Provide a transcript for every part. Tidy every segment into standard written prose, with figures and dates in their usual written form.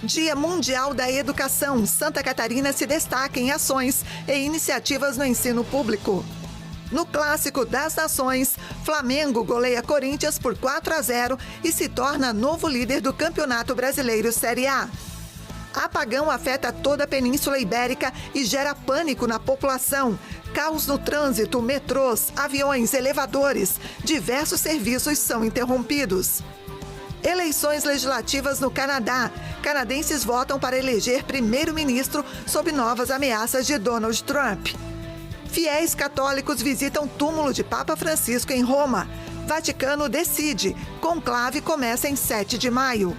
Dia Mundial da Educação. Santa Catarina se destaca em ações e iniciativas no ensino público. No Clássico das Nações, Flamengo goleia Corinthians por 4-0 e se torna novo líder do Campeonato Brasileiro Série A. Apagão afeta toda a Península Ibérica e gera pânico na população. Caos no trânsito, metrôs, aviões, elevadores. Diversos serviços são interrompidos. Eleições legislativas no Canadá. Canadenses votam para eleger primeiro-ministro sob novas ameaças de Donald Trump. Fiéis católicos visitam túmulo de Papa Francisco em Roma. Vaticano decide. Conclave começa em 7 de maio.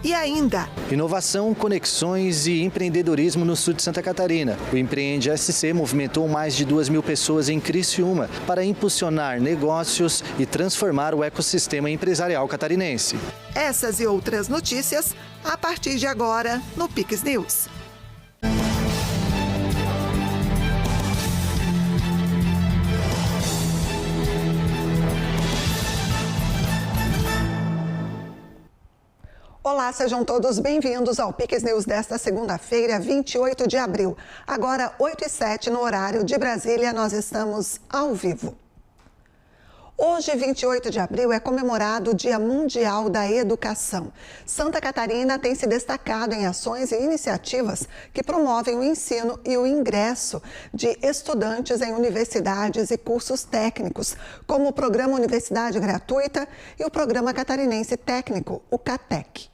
E ainda... Inovação, conexões e empreendedorismo no sul de Santa Catarina. O Empreende SC movimentou mais de 2.000 pessoas em Criciúma para impulsionar negócios e transformar o ecossistema empresarial catarinense. Essas e outras notícias a partir de agora no Pix News. Olá, sejam todos bem-vindos ao Pix News desta segunda-feira, 28 de abril. Agora, 8h07 no horário de Brasília, nós estamos ao vivo. Hoje, 28 de abril, é comemorado o Dia Mundial da Educação. Santa Catarina tem se destacado em ações e iniciativas que promovem o ensino e o ingresso de estudantes em universidades e cursos técnicos, como o Programa Universidade Gratuita e o Programa Catarinense Técnico, o CATEC.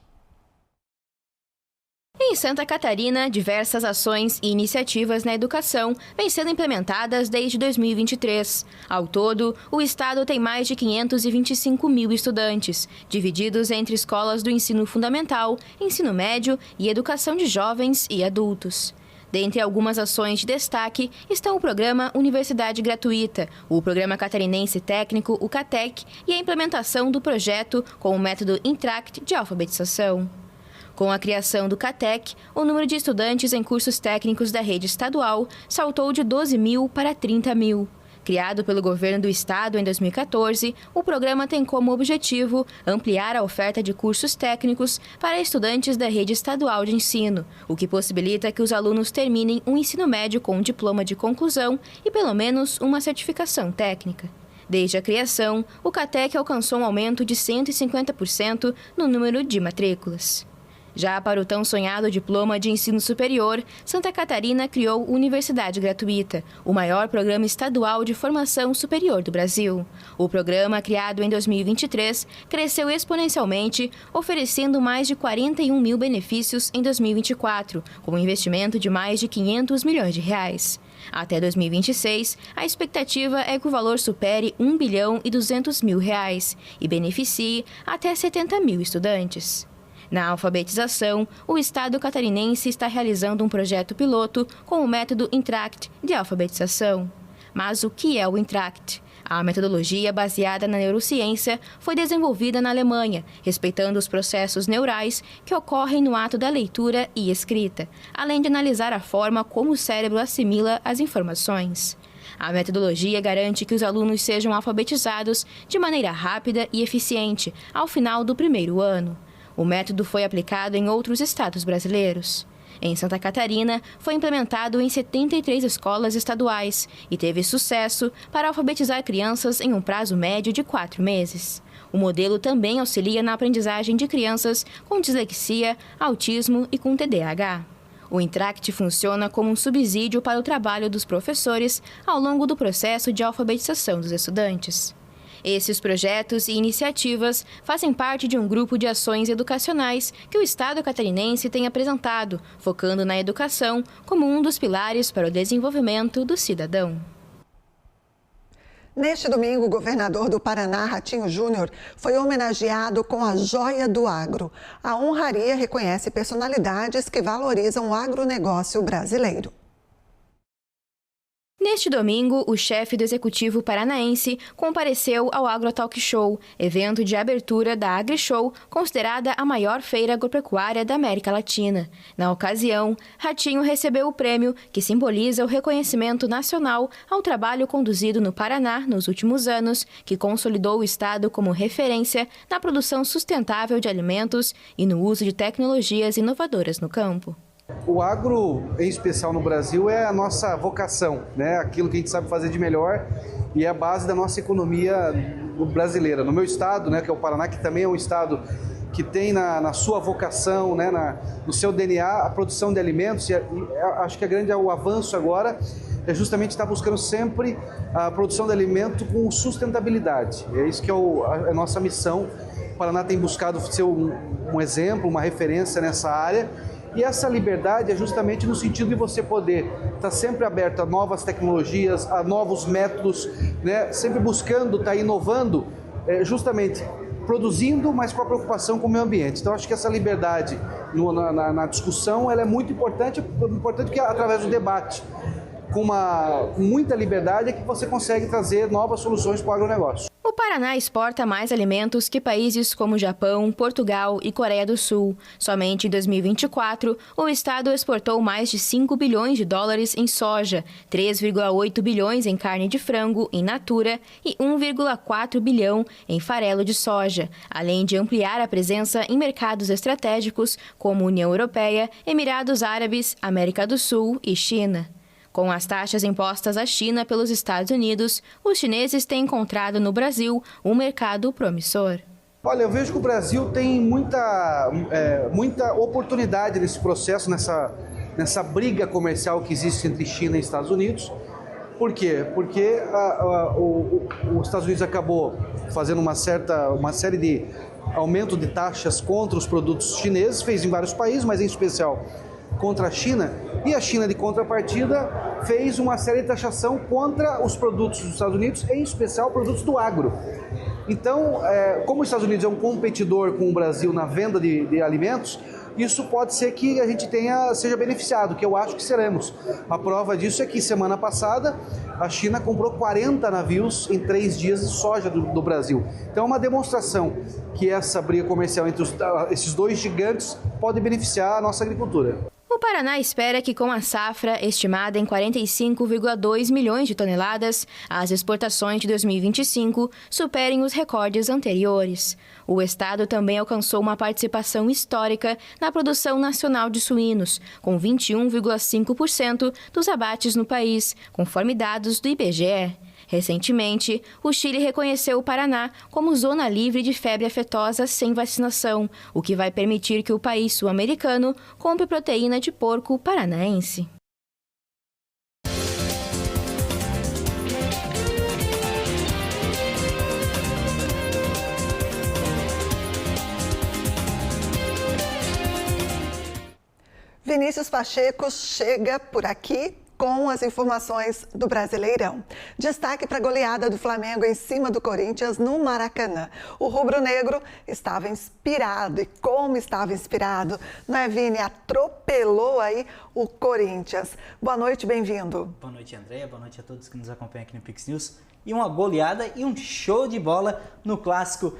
Em Santa Catarina, diversas ações e iniciativas na educação vêm sendo implementadas desde 2023. Ao todo, o estado tem mais de 525 mil estudantes, divididos entre escolas do ensino fundamental, ensino médio e educação de jovens e adultos. Dentre algumas ações de destaque estão o Programa Universidade Gratuita, o Programa Catarinense Técnico, o CATEC, e a implementação do projeto com o método Intract de alfabetização. Com a criação do CATEC, o número de estudantes em cursos técnicos da rede estadual saltou de 12 mil para 30 mil. Criado pelo governo do estado em 2014, o programa tem como objetivo ampliar a oferta de cursos técnicos para estudantes da rede estadual de ensino, o que possibilita que os alunos terminem um ensino médio com um diploma de conclusão e pelo menos uma certificação técnica. Desde a criação, o CATEC alcançou um aumento de 150% no número de matrículas. Já para o tão sonhado diploma de ensino superior, Santa Catarina criou Universidade Gratuita, o maior programa estadual de formação superior do Brasil. O programa, criado em 2023, cresceu exponencialmente, oferecendo mais de 41 mil benefícios em 2024, com um investimento de mais de 500 milhões de reais. Até 2026, a expectativa é que o valor supere 1 bilhão e 200 mil reais e beneficie até 70 mil estudantes. Na alfabetização, o estado catarinense está realizando um projeto piloto com o método Intract de alfabetização. Mas o que é o Intract? A metodologia baseada na neurociência foi desenvolvida na Alemanha, respeitando os processos neurais que ocorrem no ato da leitura e escrita, além de analisar a forma como o cérebro assimila as informações. A metodologia garante que os alunos sejam alfabetizados de maneira rápida e eficiente ao final do primeiro ano. O método foi aplicado em outros estados brasileiros. Em Santa Catarina, foi implementado em 73 escolas estaduais e teve sucesso para alfabetizar crianças em um prazo médio de 4 meses. O modelo também auxilia na aprendizagem de crianças com dislexia, autismo e com TDAH. O Intract funciona como um subsídio para o trabalho dos professores ao longo do processo de alfabetização dos estudantes. Esses projetos e iniciativas fazem parte de um grupo de ações educacionais que o estado catarinense tem apresentado, focando na educação como um dos pilares para o desenvolvimento do cidadão. Neste domingo, o governador do Paraná, Ratinho Júnior, foi homenageado com a Joia do Agro. A honraria reconhece personalidades que valorizam o agronegócio brasileiro. Neste domingo, o chefe do Executivo paranaense compareceu ao AgroTalk Show, evento de abertura da AgriShow, considerada a maior feira agropecuária da América Latina. Na ocasião, Ratinho recebeu o prêmio, que simboliza o reconhecimento nacional ao trabalho conduzido no Paraná nos últimos anos, que consolidou o estado como referência na produção sustentável de alimentos e no uso de tecnologias inovadoras no campo. O agro, em especial no Brasil, é a nossa vocação, né? Aquilo que a gente sabe fazer de melhor e é a base da nossa economia brasileira. No meu estado, né, que é o Paraná, que também é um estado que tem na sua vocação, né, no seu DNA, a produção de alimentos, e acho que o avanço agora é justamente estar buscando sempre a produção de alimento com sustentabilidade. É isso que é a nossa missão. O Paraná tem buscado ser um exemplo, uma referência nessa área. E essa liberdade é justamente no sentido de você poder estar sempre aberto a novas tecnologias, a novos métodos, né? Sempre buscando estar inovando, justamente produzindo, mas com a preocupação com o meio ambiente. Então, acho que essa liberdade na discussão ela é muito importante que através do debate, com muita liberdade, é que você consegue trazer novas soluções para o agronegócio. O Paraná exporta mais alimentos que países como Japão, Portugal e Coreia do Sul. Somente em 2024, o estado exportou mais de 5 bilhões de dólares em soja, 3,8 bilhões em carne de frango in natura e 1,4 bilhão em farelo de soja, além de ampliar a presença em mercados estratégicos como União Europeia, Emirados Árabes, América do Sul e China. Com as taxas impostas à China pelos Estados Unidos, os chineses têm encontrado no Brasil um mercado promissor. Olha, eu vejo que o Brasil tem muita oportunidade nesse processo, nessa briga comercial que existe entre China e Estados Unidos. Por quê? Porque os Estados Unidos acabou fazendo uma série de aumento de taxas contra os produtos chineses, fez em vários países, mas em especial contra a China, e a China, de contrapartida, fez uma série de taxação contra os produtos dos Estados Unidos, em especial produtos do agro. Então, como os Estados Unidos é um competidor com o Brasil na venda de alimentos, isso pode ser que a gente seja beneficiado, que eu acho que seremos. A prova disso é que semana passada a China comprou 40 navios em 3 dias de soja do Brasil. Então é uma demonstração que essa briga comercial entre esses dois gigantes pode beneficiar a nossa agricultura. O Paraná espera que, com a safra estimada em 45,2 milhões de toneladas, as exportações de 2025 superem os recordes anteriores. O estado também alcançou uma participação histórica na produção nacional de suínos, com 21,5% dos abates no país, conforme dados do IBGE. Recentemente, o Chile reconheceu o Paraná como zona livre de febre aftosa sem vacinação, o que vai permitir que o país sul-americano compre proteína de porco paranaense. Vinícius Pacheco chega por aqui com as informações do Brasileirão. Destaque para a goleada do Flamengo em cima do Corinthians no Maracanã. O rubro-negro estava inspirado, e como estava inspirado, não é, Vini? Atropelou aí o Corinthians. Boa noite, bem-vindo. Boa noite, Andréia. Boa noite a todos que nos acompanham aqui no Pix News. E uma goleada e um show de bola no clássico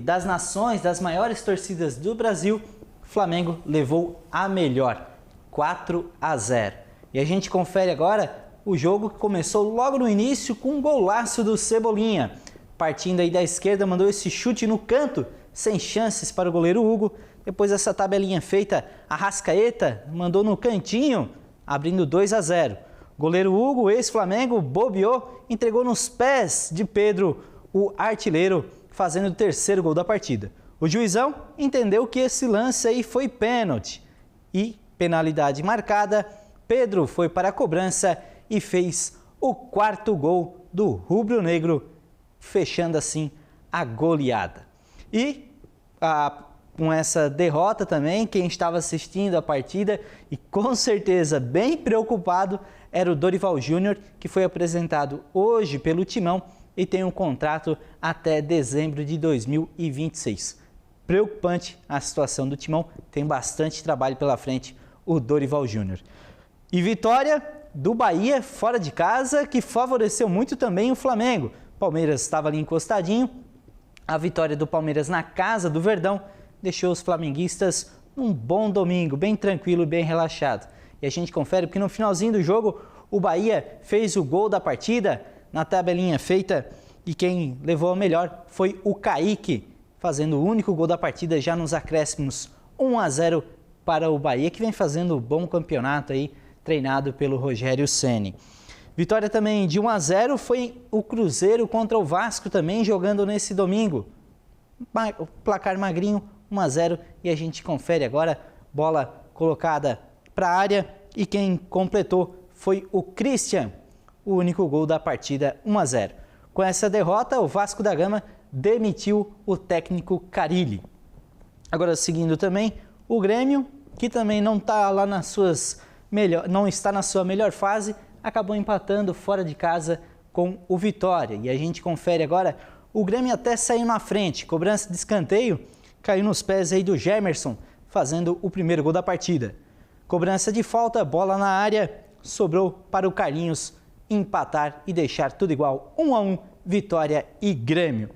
das nações, das maiores torcidas do Brasil. O Flamengo levou a melhor, 4-0. E a gente confere agora o jogo que começou logo no início com um golaço do Cebolinha. Partindo aí da esquerda, mandou esse chute no canto, sem chances para o goleiro Hugo. Depois dessa tabelinha feita, Arrascaeta mandou no cantinho, abrindo 2-0. Goleiro Hugo, ex-Flamengo, bobeou, entregou nos pés de Pedro, o artilheiro, fazendo o terceiro gol da partida. O juizão entendeu que esse lance aí foi pênalti. E penalidade marcada, Pedro foi para a cobrança e fez o 4º gol do rubro-negro, fechando assim a goleada. E com essa derrota também, quem estava assistindo a partida e com certeza bem preocupado era o Dorival Júnior, que foi apresentado hoje pelo Timão e tem um contrato até dezembro de 2026. Preocupante a situação do Timão, tem bastante trabalho pela frente o Dorival Júnior. E vitória do Bahia fora de casa, que favoreceu muito também o Flamengo. O Palmeiras estava ali encostadinho. A vitória do Palmeiras na casa do Verdão deixou os flamenguistas num bom domingo, bem tranquilo e bem relaxado. E a gente confere porque no finalzinho do jogo o Bahia fez o gol da partida na tabelinha feita e quem levou a melhor foi o Kaique, fazendo o único gol da partida já nos acréscimos. 1-0 para o Bahia, que vem fazendo um bom campeonato aí, treinado pelo Rogério Ceni. Vitória também de 1-0 foi o Cruzeiro contra o Vasco também jogando nesse domingo. O placar magrinho, 1-0, e a gente confere agora, bola colocada para a área e quem completou foi o Christian, o único gol da partida, 1-0. Com essa derrota, o Vasco da Gama demitiu o técnico Carille. Agora seguindo também, o Grêmio, que também não está lá não está na sua melhor fase, acabou empatando fora de casa com o Vitória. E a gente confere agora, o Grêmio até saiu na frente, cobrança de escanteio, caiu nos pés aí do Gemerson, fazendo o primeiro gol da partida. Cobrança de falta, bola na área, sobrou para o Carlinhos empatar e deixar tudo igual, 1-1, Vitória e Grêmio.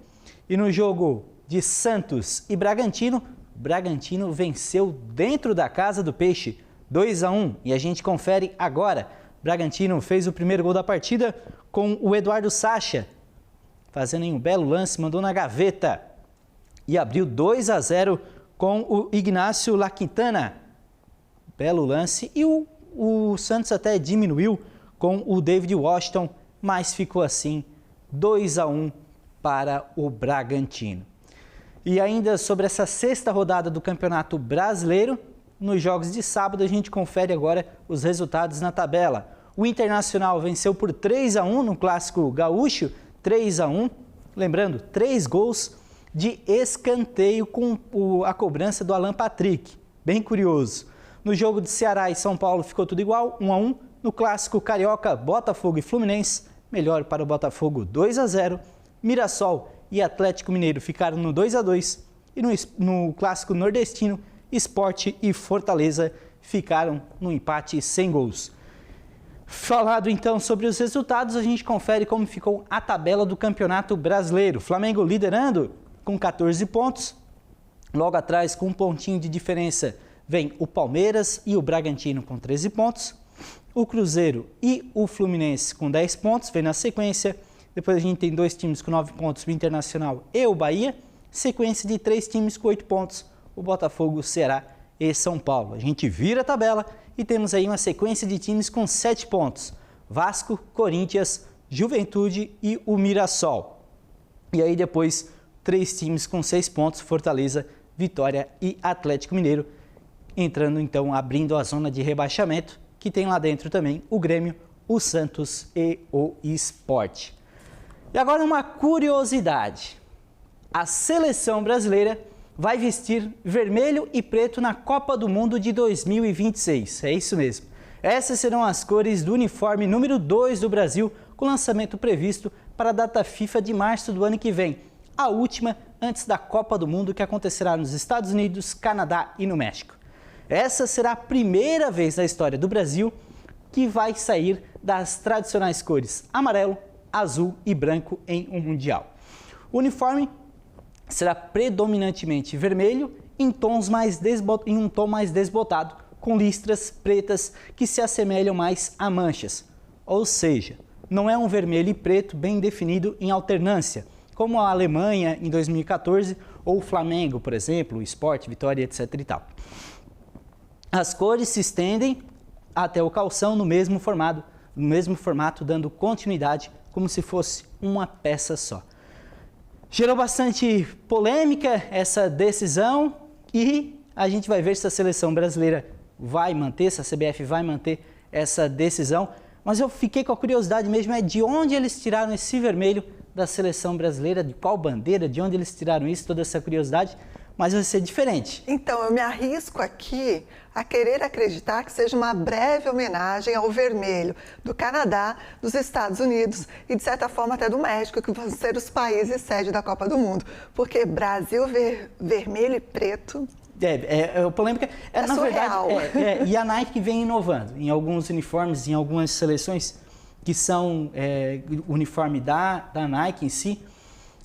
E no jogo de Santos e Bragantino, Bragantino venceu dentro da casa do Peixe, 2-1, e a gente confere agora. Bragantino fez o primeiro gol da partida com o Eduardo Sacha, fazendo um belo lance, mandou na gaveta e abriu 2-0 com o Ignacio La Quintana. Belo lance e o Santos até diminuiu com o David Washington, mas ficou assim 2-1 para o Bragantino. E ainda sobre essa sexta rodada do Campeonato Brasileiro, nos jogos de sábado a gente confere agora os resultados na tabela. O Internacional venceu por 3-1 no Clássico Gaúcho, 3-1, lembrando, 3 gols de escanteio com a cobrança do Alan Patrick, bem curioso. No jogo de Ceará e São Paulo ficou tudo igual, 1-1. No Clássico Carioca, Botafogo e Fluminense, melhor para o Botafogo, 2-0. Mirassol e Atlético Mineiro ficaram no 2-2 e no Clássico Nordestino, Sport e Fortaleza ficaram no empate sem gols. Falado então sobre os resultados, a gente confere como ficou a tabela do Campeonato Brasileiro. Flamengo liderando com 14 pontos, logo atrás com um pontinho de diferença vem o Palmeiras e o Bragantino com 13 pontos, o Cruzeiro e o Fluminense com 10 pontos, vem na sequência. Depois a gente tem 2 times com 9 pontos, o Internacional e o Bahia. Sequência de 3 times com 8 pontos, o Botafogo, Ceará e São Paulo. A gente vira a tabela e temos aí uma sequência de times com 7 pontos. Vasco, Corinthians, Juventude e o Mirassol. E aí depois 3 times com 6 pontos, Fortaleza, Vitória e Atlético Mineiro. Entrando então, abrindo a zona de rebaixamento, que tem lá dentro também o Grêmio, o Santos e o Sport. E agora uma curiosidade. A seleção brasileira vai vestir vermelho e preto na Copa do Mundo de 2026. É isso mesmo. Essas serão as cores do uniforme número 2 do Brasil, com lançamento previsto para a data FIFA de março do ano que vem. A última antes da Copa do Mundo, que acontecerá nos Estados Unidos, Canadá e no México. Essa será a primeira vez na história do Brasil que vai sair das tradicionais cores amarelo, azul e branco em um Mundial. O uniforme será predominantemente vermelho em um tom mais desbotado, com listras pretas que se assemelham mais a manchas. Ou seja, não é um vermelho e preto bem definido em alternância, como a Alemanha em 2014 ou o Flamengo, por exemplo, o Sport, Vitória, etc. e tal. As cores se estendem até o calção no mesmo formato, dando continuidade como se fosse uma peça só. Gerou bastante polêmica essa decisão e a gente vai ver se a seleção brasileira vai manter, se a CBF vai manter essa decisão. Mas eu fiquei com a curiosidade mesmo, de onde eles tiraram esse vermelho da seleção brasileira, de qual bandeira, de onde eles tiraram isso, toda essa curiosidade. Mas vai ser diferente. Então, eu me arrisco aqui a querer acreditar que seja uma breve homenagem ao vermelho do Canadá, dos Estados Unidos e, de certa forma, até do México, que vão ser os países sede da Copa do Mundo. Porque Brasil vermelho e preto polêmica. Na verdade, e a Nike vem inovando em alguns uniformes, em algumas seleções que são uniforme da Nike em si.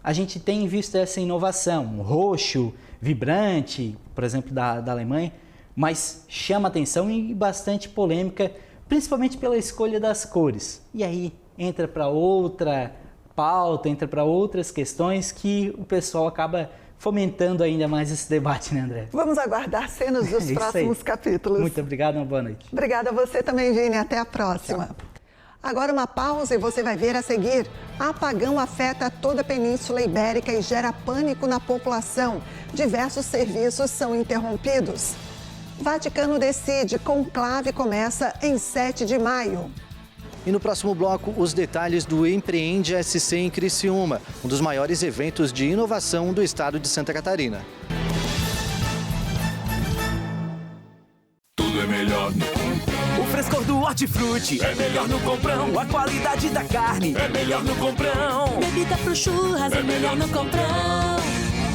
A gente tem visto essa inovação, roxo, vibrante, por exemplo, da Alemanha, mas chama atenção e bastante polêmica, principalmente pela escolha das cores. E aí entra para outra pauta, entra para outras questões que o pessoal acaba fomentando ainda mais esse debate, né, André? Vamos aguardar cenas dos próximos capítulos. Muito obrigado, uma boa noite. Obrigada a você também, Vini. Até a próxima. Tchau. Agora uma pausa e você vai ver a seguir. Apagão afeta toda a Península Ibérica e gera pânico na população. Diversos serviços são interrompidos. Vaticano decide, conclave começa em 7 de maio. E no próximo bloco, os detalhes do Empreende SC em Criciúma, um dos maiores eventos de inovação do estado de Santa Catarina. Tudo é melhor no Comprão. O frescor do hortifruti é melhor no Comprão. A qualidade da carne é melhor no Comprão. Bebida pro churras é melhor no Comprão.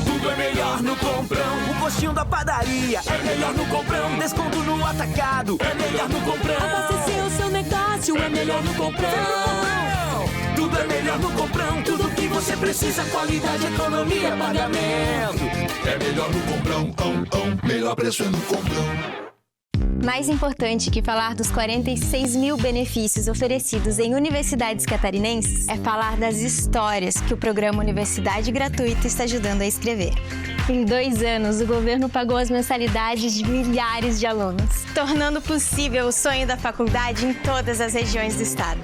Tudo é melhor no Comprão. O postinho da padaria é melhor no Comprão. Desconto no atacado é melhor no Comprão. Abastecer o seu negócio é melhor no Comprão. Tudo é melhor no Comprão. Tudo que você precisa, qualidade, economia, pagamento. É melhor no Comprão. Melhor preço é no Comprão. Mais importante que falar dos 46 mil benefícios oferecidos em universidades catarinenses é falar das histórias que o programa Universidade Gratuita está ajudando a escrever. Em 2 anos, o governo pagou as mensalidades de milhares de alunos, tornando possível o sonho da faculdade em todas as regiões do estado.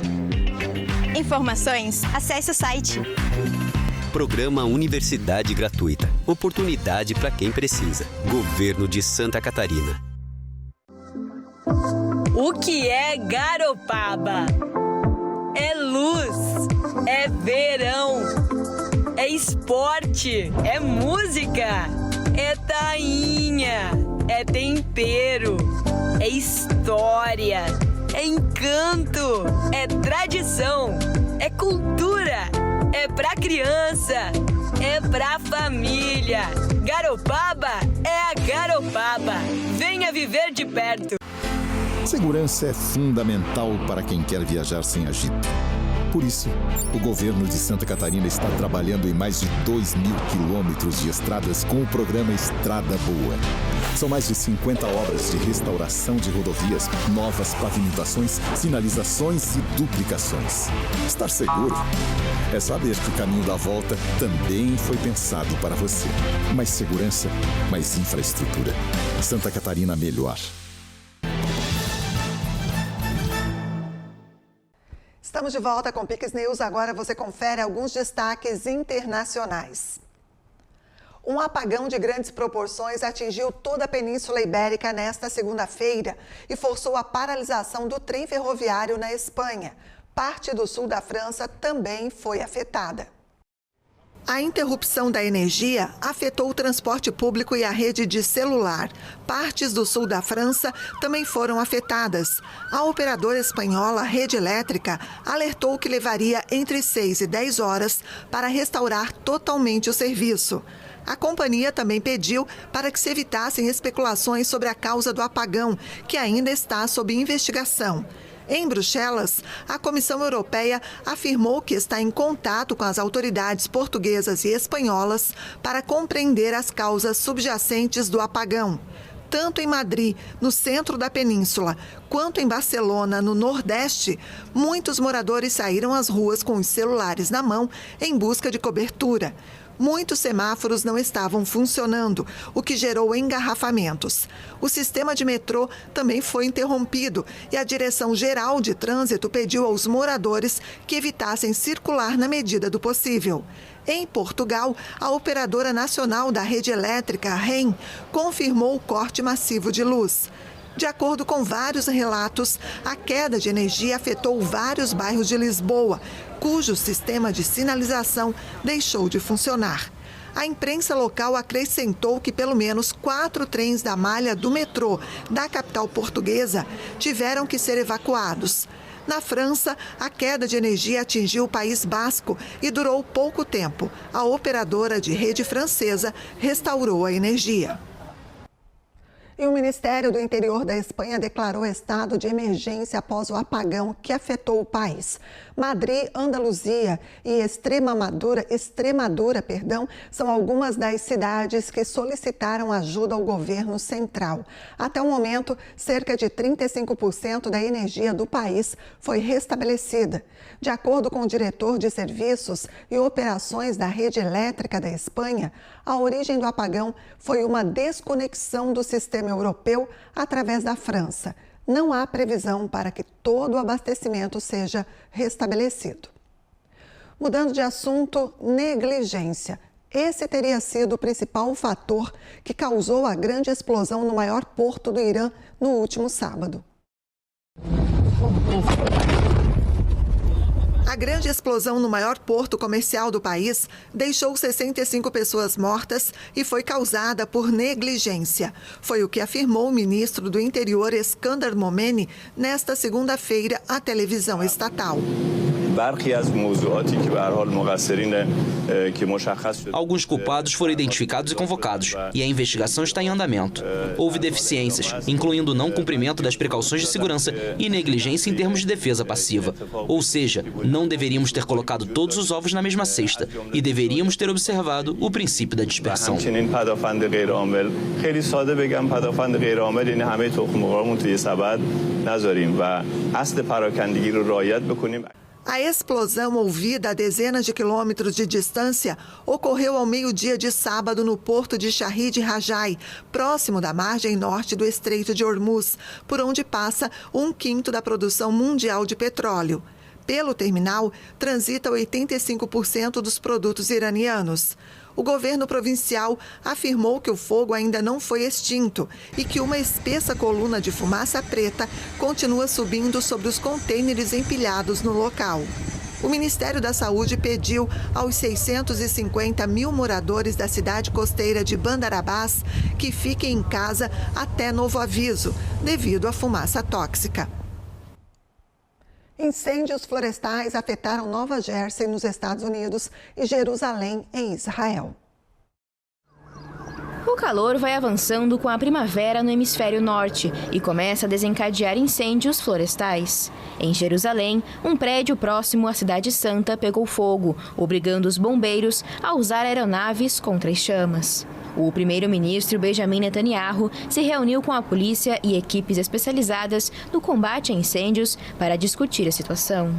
Informações, acesse o site. Programa Universidade Gratuita. Oportunidade para quem precisa. Governo de Santa Catarina. O que é Garopaba? É luz, é verão, é esporte, é música, é tainha, é tempero, é história, é encanto, é tradição, é cultura, é pra criança, é pra família. Garopaba é a Garopaba. Venha viver de perto. Segurança é fundamental para quem quer viajar sem agito. Por isso, o governo de Santa Catarina está trabalhando em mais de 2.000 quilômetros de estradas com o programa Estrada Boa. São mais de 50 obras de restauração de rodovias, novas pavimentações, sinalizações e duplicações. Estar seguro é saber que o caminho da volta também foi pensado para você. Mais segurança, mais infraestrutura. Santa Catarina melhor. Estamos de volta com Pix News. Agora você confere alguns destaques internacionais. Um apagão de grandes proporções atingiu toda a Península Ibérica nesta segunda-feira e forçou a paralisação do trem ferroviário na Espanha. Parte do sul da França também foi afetada. A interrupção da energia afetou o transporte público e a rede de celular. Partes do sul da França também foram afetadas. A operadora espanhola Rede Elétrica alertou que levaria entre 6 e 10 horas para restaurar totalmente o serviço. A companhia também pediu para que se evitassem especulações sobre a causa do apagão, que ainda está sob investigação. Em Bruxelas, a Comissão Europeia afirmou que está em contato com as autoridades portuguesas e espanholas para compreender as causas subjacentes do apagão. Tanto em Madrid, no centro da península, quanto em Barcelona, no nordeste, muitos moradores saíram às ruas com os celulares na mão em busca de cobertura. Muitos semáforos não estavam funcionando, o que gerou engarrafamentos. O sistema de metrô também foi interrompido e a Direção-Geral de Trânsito pediu aos moradores que evitassem circular na medida do possível. Em Portugal, a operadora nacional da rede elétrica, REN, confirmou o corte massivo de luz. De acordo com vários relatos, a queda de energia afetou vários bairros de Lisboa, cujo sistema de sinalização deixou de funcionar. A imprensa local acrescentou que pelo menos 4 trens da malha do metrô da capital portuguesa tiveram que ser evacuados. Na França, a queda de energia atingiu o País Basco e durou pouco tempo. A operadora de rede francesa restaurou a energia. E o Ministério do Interior da Espanha declarou estado de emergência após o apagão que afetou o país. Madrid, Andaluzia e Extremadura, são algumas das cidades que solicitaram ajuda ao governo central. Até o momento, cerca de 35% da energia do país foi restabelecida. De acordo com o diretor de serviços e operações da rede elétrica da Espanha, a origem do apagão foi uma desconexão do sistema europeu através da França. Não há previsão para que todo o abastecimento seja restabelecido. Mudando de assunto, negligência. Esse teria sido o principal fator que causou a grande explosão no maior porto do Irã no último sábado. A grande explosão no maior porto comercial do país deixou 65 pessoas mortas e foi causada por negligência. Foi o que afirmou o ministro do Interior, Eskander Momeni, nesta segunda-feira à televisão estatal. Alguns culpados foram identificados e convocados, e a investigação está em andamento. Houve deficiências, incluindo o não cumprimento das precauções de segurança e negligência em termos de defesa passiva. Ou seja, não deveríamos ter colocado todos os ovos na mesma cesta e deveríamos ter observado o princípio da dispersão. A explosão, ouvida a dezenas de quilômetros de distância, ocorreu ao meio-dia de sábado no porto de Shahid Rajai, próximo da margem norte do Estreito de Hormuz, por onde passa 1/5 da produção mundial de petróleo. Pelo terminal, transita 85% dos produtos iranianos. O governo provincial afirmou que o fogo ainda não foi extinto e que uma espessa coluna de fumaça preta continua subindo sobre os contêineres empilhados no local. O Ministério da Saúde pediu aos 650 mil moradores da cidade costeira de Bandar Abbas que fiquem em casa até novo aviso, devido à fumaça tóxica. Incêndios florestais afetaram Nova Jersey, nos Estados Unidos, e Jerusalém, em Israel. O calor vai avançando com a primavera no hemisfério norte e começa a desencadear incêndios florestais. Em Jerusalém, um prédio próximo à Cidade Santa pegou fogo, obrigando os bombeiros a usar aeronaves contra as chamas. O primeiro-ministro Benjamin Netanyahu se reuniu com a polícia e equipes especializadas no combate a incêndios para discutir a situação.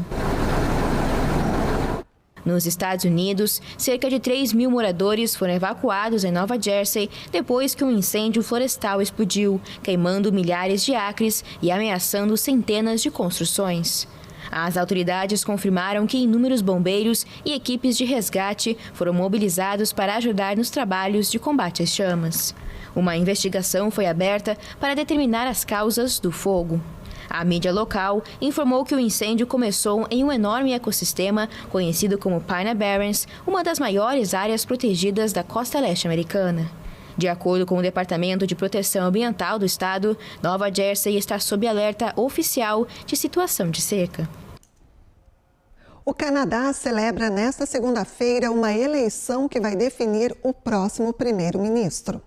Nos Estados Unidos, cerca de 3 mil moradores foram evacuados em Nova Jersey depois que um incêndio florestal explodiu, queimando milhares de acres e ameaçando centenas de construções. As autoridades confirmaram que inúmeros bombeiros e equipes de resgate foram mobilizados para ajudar nos trabalhos de combate às chamas. Uma investigação foi aberta para determinar as causas do fogo. A mídia local informou que o incêndio começou em um enorme ecossistema conhecido como Pine Barrens, uma das maiores áreas protegidas da costa leste americana. De acordo com o Departamento de Proteção Ambiental do estado, Nova Jersey está sob alerta oficial de situação de seca. O Canadá celebra nesta segunda-feira uma eleição que vai definir o próximo primeiro-ministro.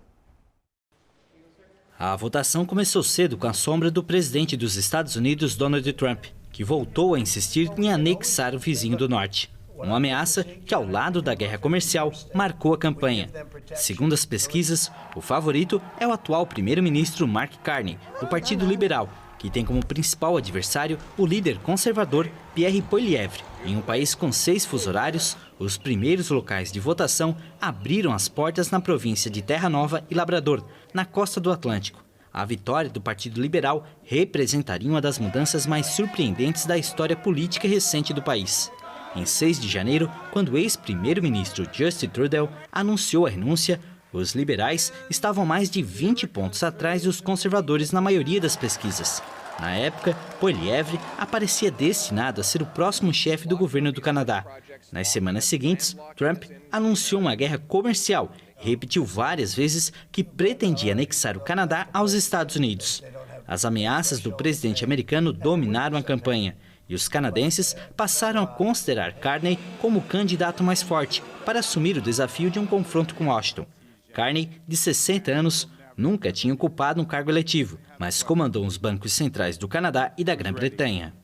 A votação começou cedo com a sombra do presidente dos Estados Unidos, Donald Trump, que voltou a insistir em anexar o vizinho do norte. Uma ameaça que, ao lado da guerra comercial, marcou a campanha. Segundo as pesquisas, o favorito é o atual primeiro-ministro Mark Carney, do Partido Liberal, que tem como principal adversário o líder conservador Pierre Poilievre. Em um país com 6 fusos horários, os primeiros locais de votação abriram as portas na província de Terra Nova e Labrador, na costa do Atlântico. A vitória do Partido Liberal representaria uma das mudanças mais surpreendentes da história política recente do país. Em 6 de janeiro, quando o ex-primeiro-ministro Justin Trudeau anunciou a renúncia, os liberais estavam mais de 20 pontos atrás dos conservadores na maioria das pesquisas. Na época, Poilievre aparecia destinado a ser o próximo chefe do governo do Canadá. Nas semanas seguintes, Trump anunciou uma guerra comercial e repetiu várias vezes que pretendia anexar o Canadá aos Estados Unidos. As ameaças do presidente americano dominaram a campanha e os canadenses passaram a considerar Carney como o candidato mais forte para assumir o desafio de um confronto com Washington. Carney, de 60 anos, Nunca tinha ocupado um cargo eletivo, mas comandou os bancos centrais do Canadá e da Grã-Bretanha.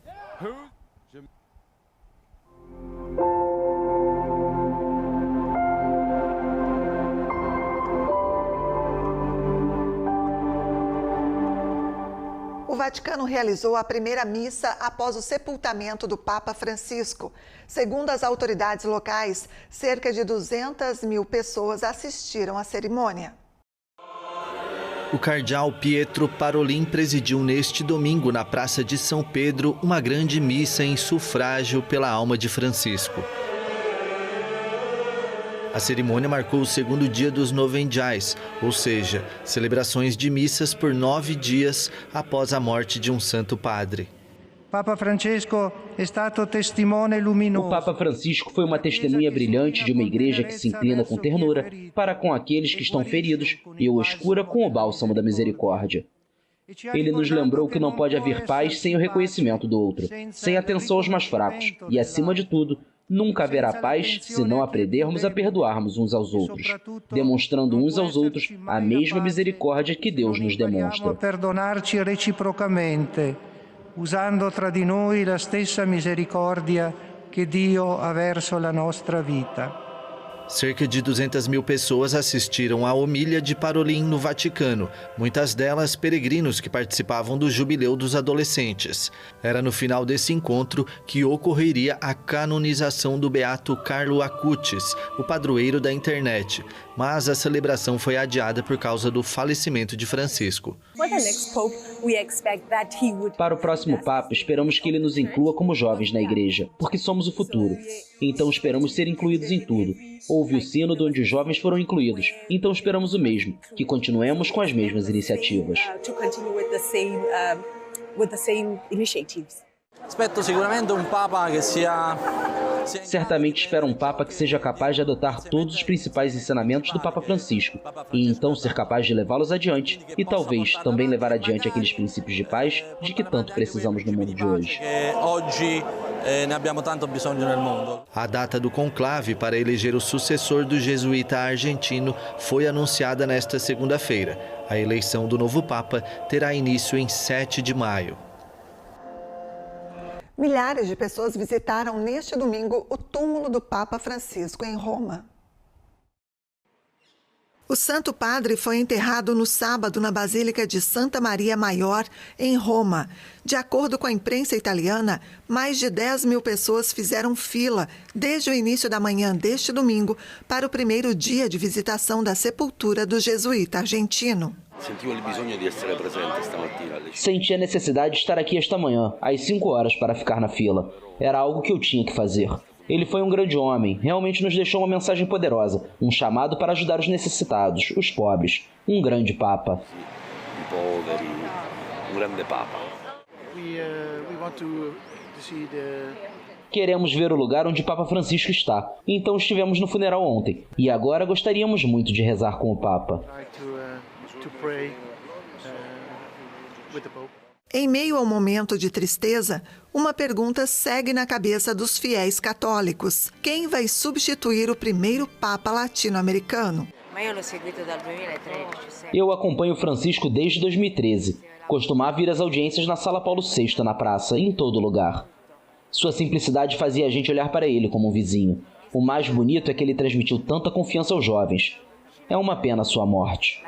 O Vaticano realizou a primeira missa após o sepultamento do Papa Francisco. Segundo as autoridades locais, cerca de 200 mil pessoas assistiram à cerimônia. O cardeal Pietro Parolin presidiu neste domingo, na Praça de São Pedro, uma grande missa em sufrágio pela alma de Francisco. A cerimônia marcou o segundo dia dos Novendiais, ou seja, celebrações de missas por 9 dias após a morte de um santo padre. O Papa Francisco foi uma testemunha brilhante de uma igreja que se inclina com ternura para com aqueles que estão feridos e o escura com o bálsamo da misericórdia. Ele nos lembrou que não pode haver paz sem o reconhecimento do outro, sem atenção aos mais fracos e, acima de tudo, nunca haverá paz se não aprendermos a perdoarmos uns aos outros, demonstrando uns aos outros a mesma misericórdia que Deus nos demonstra. Perdonarci reciprocamente, usando tra di noi la stessa misericordia che Dio ha verso la nostra vita. Cerca de 200 mil pessoas assistiram à homilia de Parolin no Vaticano, muitas delas peregrinos que participavam do Jubileu dos Adolescentes. Era no final desse encontro que ocorreria a canonização do beato Carlo Acutis, o padroeiro da internet, mas a celebração foi adiada por causa do falecimento de Francisco. Para o próximo Papa, esperamos que ele nos inclua como jovens na igreja, porque somos o futuro. Então esperamos ser incluídos em tudo. Houve o sínodo onde os jovens foram incluídos, então esperamos o mesmo, que continuemos com as mesmas iniciativas. Certamente espero um Papa que seja capaz de adotar todos os principais ensinamentos do Papa Francisco, e então ser capaz de levá-los adiante, e talvez também levar adiante aqueles princípios de paz de que tanto precisamos no mundo de hoje. A data do conclave para eleger o sucessor do jesuíta argentino foi anunciada nesta segunda-feira. A eleição do novo Papa terá início em 7 de maio. Milhares de pessoas visitaram neste domingo o túmulo do Papa Francisco em Roma. O Santo Padre foi enterrado no sábado na Basílica de Santa Maria Maior, em Roma. De acordo com a imprensa italiana, mais de 10 mil pessoas fizeram fila desde o início da manhã deste domingo para o primeiro dia de visitação da sepultura do jesuíta argentino. Senti a necessidade de estar aqui esta manhã, às 5 horas, para ficar na fila. Era algo que eu tinha que fazer. Ele foi um grande homem, realmente nos deixou uma mensagem poderosa, um chamado para ajudar os necessitados, os pobres. Um grande Papa. Queremos ver o lugar onde Papa Francisco está, então estivemos no funeral ontem, e agora gostaríamos muito de rezar com o Papa. Em meio ao momento de tristeza, uma pergunta segue na cabeça dos fiéis católicos. Quem vai substituir o primeiro Papa latino-americano? Eu acompanho Francisco desde 2013. Costumava ir às audiências na Sala Paulo VI, na praça, em todo lugar. Sua simplicidade fazia a gente olhar para ele como um vizinho. O mais bonito é que ele transmitiu tanta confiança aos jovens. É uma pena a sua morte.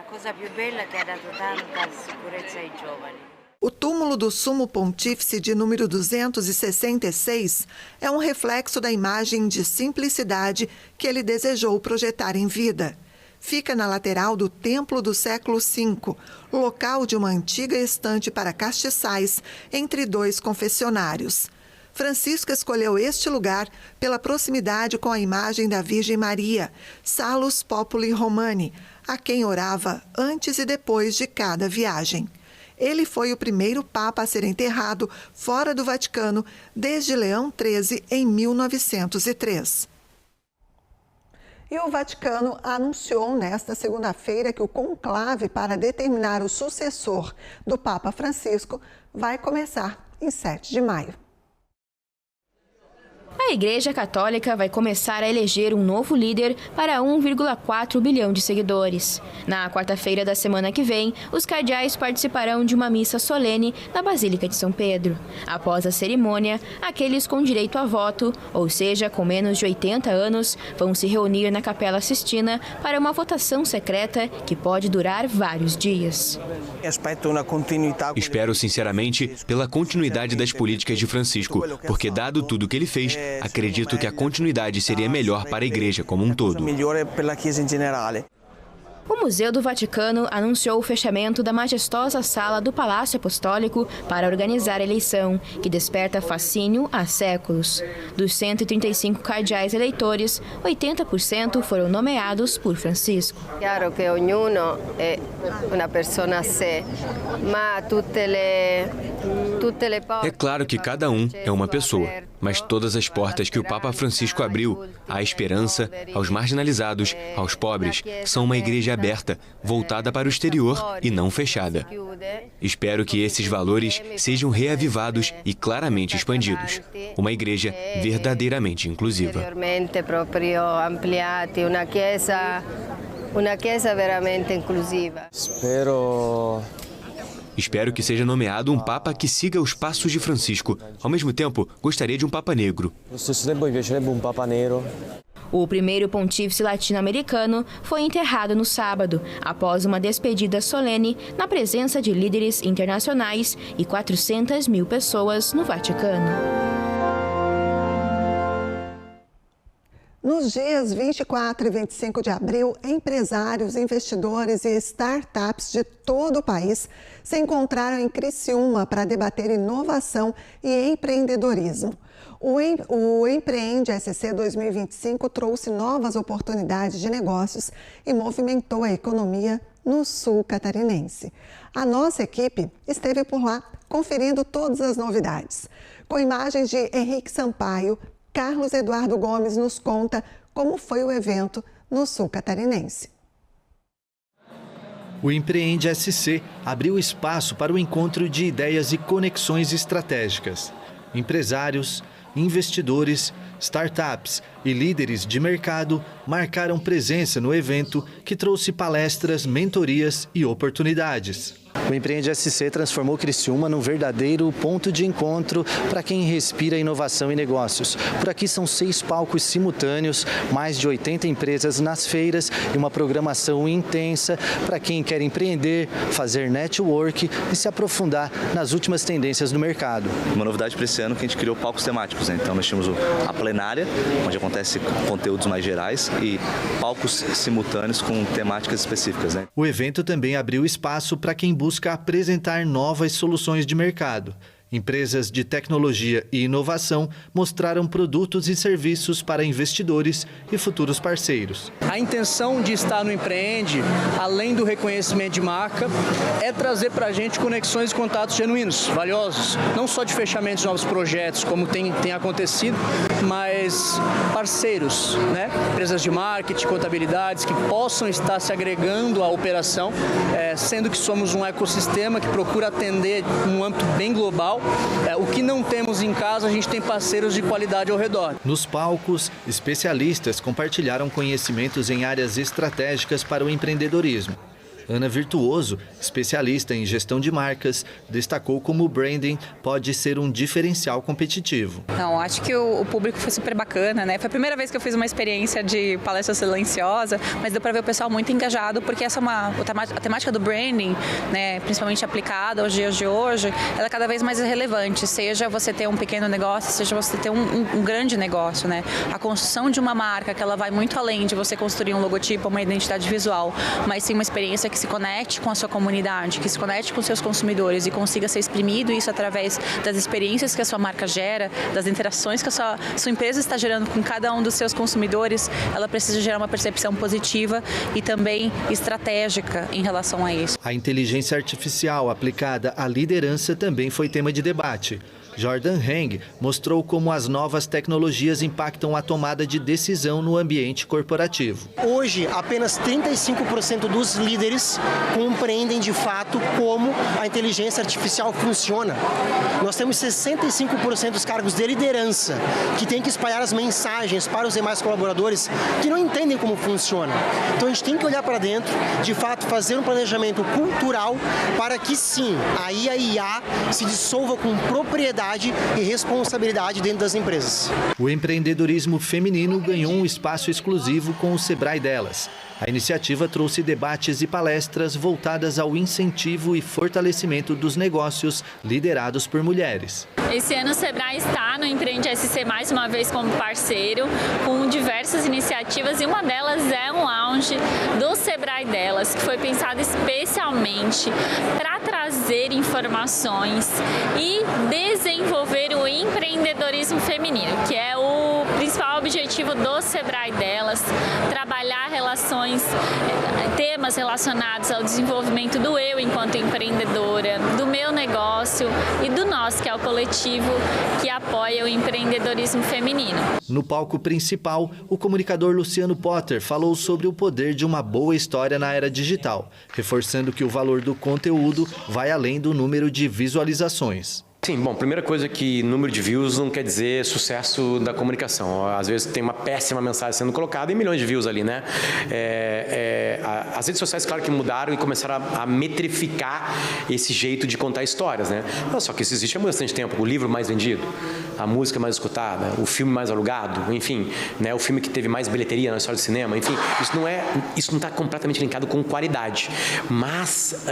O túmulo do Sumo Pontífice de número 266 é um reflexo da imagem de simplicidade que ele desejou projetar em vida. Fica na lateral do Templo do século V, local de uma antiga estante para castiçais entre 2 confessionários. Francisco escolheu este lugar pela proximidade com a imagem da Virgem Maria, Salus Populi Romani, a quem orava antes e depois de cada viagem. Ele foi o primeiro Papa a ser enterrado fora do Vaticano desde Leão XIII em 1903. E o Vaticano anunciou nesta segunda-feira que o conclave para determinar o sucessor do Papa Francisco vai começar em 7 de maio. A Igreja Católica vai começar a eleger um novo líder para 1,4 bilhão de seguidores. Na quarta-feira da semana que vem, os cardeais participarão de uma missa solene na Basílica de São Pedro. Após a cerimônia, aqueles com direito a voto, ou seja, com menos de 80 anos, vão se reunir na Capela Sistina para uma votação secreta que pode durar vários dias. Espero sinceramente pela continuidade das políticas de Francisco, porque dado tudo o que ele fez, acredito que a continuidade seria melhor para a Igreja como um todo. O Museu do Vaticano anunciou o fechamento da majestosa sala do Palácio Apostólico para organizar a eleição, que desperta fascínio há séculos. Dos 135 cardeais eleitores, 80% foram nomeados por Francisco. Claro que ognuno é uma pessoa a sé, mas É claro que cada um é uma pessoa, mas todas as portas que o Papa Francisco abriu à esperança, aos marginalizados, aos pobres, são uma igreja aberta, voltada para o exterior e não fechada. Espero que esses valores sejam reavivados e claramente expandidos. Uma igreja verdadeiramente inclusiva. Uma chiesa veramente inclusiva. Espero que seja nomeado um Papa que siga os passos de Francisco. Ao mesmo tempo, gostaria de um Papa negro. O primeiro pontífice latino-americano foi enterrado no sábado, após uma despedida solene na presença de líderes internacionais e 400 mil pessoas no Vaticano. Nos dias 24 e 25 de abril, empresários, investidores e startups de todo o país se encontraram em Criciúma para debater inovação e empreendedorismo. O Empreende SC 2025 trouxe novas oportunidades de negócios e movimentou a economia no sul catarinense. A nossa equipe esteve por lá conferindo todas as novidades. Com imagens de Henrique Sampaio, Carlos Eduardo Gomes nos conta como foi o evento no sul catarinense. O Empreende SC abriu espaço para o encontro de ideias e conexões estratégicas. Empresários, investidores, startups e líderes de mercado marcaram presença no evento, que trouxe palestras, mentorias e oportunidades. O Empreende SC transformou Criciúma num verdadeiro ponto de encontro para quem respira inovação e negócios. Por aqui são 6 palcos simultâneos, mais de 80 empresas nas feiras e uma programação intensa para quem quer empreender, fazer network e se aprofundar nas últimas tendências do mercado. Uma novidade para esse ano que a gente criou palcos temáticos, né? Então nós tínhamos a plenária, onde acontece conteúdos mais gerais, e palcos simultâneos com temáticas específicas, né? O evento também abriu espaço para quem busca apresentar novas soluções de mercado. Empresas de tecnologia e inovação mostraram produtos e serviços para investidores e futuros parceiros. A intenção de estar no Empreende, além do reconhecimento de marca, é trazer para a gente conexões e contatos genuínos, valiosos, não só de fechamentos de novos projetos, como tem acontecido, mas parceiros, né? Empresas de marketing, contabilidades, que possam estar se agregando à operação, sendo que somos um ecossistema que procura atender num âmbito bem global. O que não temos em casa, a gente tem parceiros de qualidade ao redor. Nos palcos, especialistas compartilharam conhecimentos em áreas estratégicas para o empreendedorismo. Ana Virtuoso, especialista em gestão de marcas, destacou como o branding pode ser um diferencial competitivo. Não, acho que o público foi super bacana, né? Foi a primeira vez que eu fiz uma experiência de palestra silenciosa, mas deu para ver o pessoal muito engajado, porque essa é a temática do branding, né, principalmente aplicada aos dias de hoje, ela é cada vez mais relevante, seja você ter um pequeno negócio, seja você ter um grande negócio, né? A construção de uma marca, que ela vai muito além de você construir um logotipo, uma identidade visual, mas sim uma experiência que se conecte com a sua comunidade, que se conecte com seus consumidores e consiga ser exprimido isso através das experiências que a sua marca gera, das interações que a sua empresa está gerando com cada um dos seus consumidores. Ela precisa gerar uma percepção positiva e também estratégica em relação a isso. A inteligência artificial aplicada à liderança também foi tema de debate. Jordan Heng mostrou como as novas tecnologias impactam a tomada de decisão no ambiente corporativo. Hoje, apenas 35% dos líderes compreendem de fato como a inteligência artificial funciona. Nós temos 65% dos cargos de liderança que têm que espalhar as mensagens para os demais colaboradores que não entendem como funciona. Então a gente tem que olhar para dentro, de fato fazer um planejamento cultural para que sim, a IA se dissolva com propriedade e responsabilidade dentro das empresas. O empreendedorismo feminino ganhou um espaço exclusivo com o Sebrae Delas. A iniciativa trouxe debates e palestras voltadas ao incentivo e fortalecimento dos negócios liderados por mulheres. Esse ano o Sebrae está no Empreende SC mais uma vez como parceiro, com diversas iniciativas, e uma delas é um lounge do Sebrae Delas, que foi pensado especialmente para trazer informações e desenvolver o empreendedorismo feminino, que é o principal objetivo do Sebrae Delas, trabalhar temas relacionados ao desenvolvimento do eu enquanto empreendedora, do meu negócio e do nosso, que é o coletivo que apoia o empreendedorismo feminino. No palco principal, o comunicador Luciano Potter falou sobre o poder de uma boa história na era digital, reforçando que o valor do conteúdo vai além do número de visualizações. Sim, bom, primeira coisa que número de views não quer dizer sucesso da comunicação. Às vezes tem uma péssima mensagem sendo colocada e milhões de views ali, né? As redes sociais, claro que mudaram e começaram a metrificar esse jeito de contar histórias, né? Não, só que isso existe há bastante tempo. O livro mais vendido, a música mais escutada, o filme mais alugado, enfim, né? O filme que teve mais bilheteria na história do cinema, enfim, isso não está completamente linkado com qualidade. Mas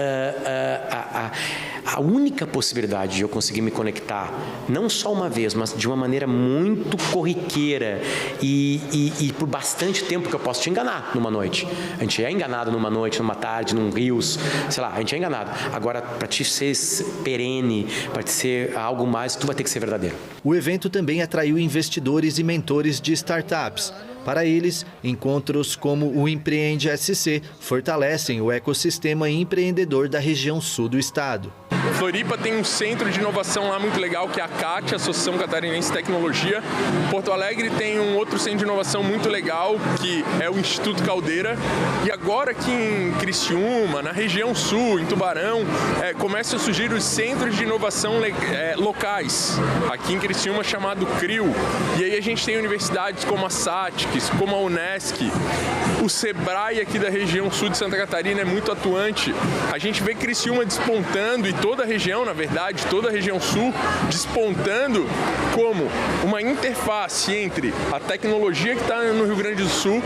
a única possibilidade de eu conseguir me conectar, não só uma vez, mas de uma maneira muito corriqueira e por bastante tempo, que eu posso te enganar numa noite. A gente é enganado numa noite, numa tarde, num Reels, sei lá, a gente é enganado. Agora, para te ser perene, para te ser algo mais, tu vai ter que ser verdadeiro. O evento também atraiu investidores e mentores de startups. Para eles, encontros como o Empreende SC fortalecem o ecossistema empreendedor da região sul do estado. Floripa tem um centro de inovação lá muito legal, que é a CAT, Associação Catarinense de Tecnologia. Porto Alegre tem um outro centro de inovação muito legal, que é o Instituto Caldeira. E agora aqui em Criciúma, na região sul, em Tubarão, começam a surgir os centros de inovação locais. Aqui em Criciúma, chamado CRIO. E aí a gente tem universidades como a SATICS, como a Unesc. O Sebrae aqui da região sul de Santa Catarina é muito atuante. A gente vê Criciúma despontando, e toda a região, na verdade, toda a região sul, despontando como uma interface entre a tecnologia que está no Rio Grande do Sul,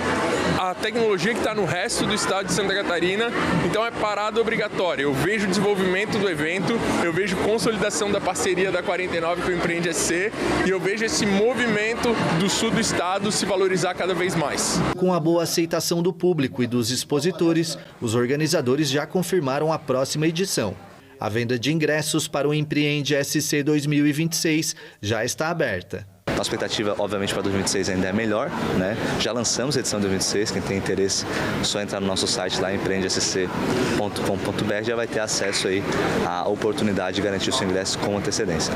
a tecnologia que está no resto do estado de Santa Catarina. Então é parada obrigatória. Eu vejo o desenvolvimento do evento, eu vejo consolidação da parceria da 49 com o Empreende SC, e eu vejo esse movimento do sul do estado se valorizar cada vez mais. Com a boa aceitação do público e dos expositores, os organizadores já confirmaram a próxima edição. A venda de ingressos para o Empreende SC 2026 já está aberta. Nossa expectativa, obviamente, para 2026 ainda é melhor, né? Já lançamos a edição de 2026, quem tem interesse, é só entrar no nosso site lá, empreendesc.com.br, já vai ter acesso aí à oportunidade de garantir o seu ingresso com antecedência.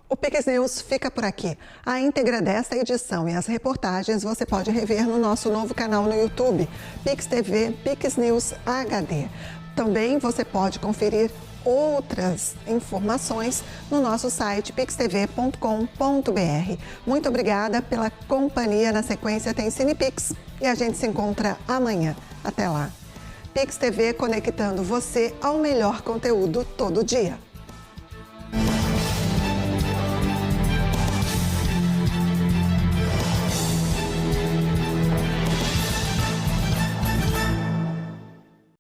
O Pix News fica por aqui. A íntegra desta edição e as reportagens você pode rever no nosso novo canal no YouTube, Pix TV, Pix News HD. Também você pode conferir outras informações no nosso site pixtv.com.br. Muito obrigada pela companhia. Na sequência tem Cinepix e a gente se encontra amanhã. Até lá. Pix TV, conectando você ao melhor conteúdo todo dia.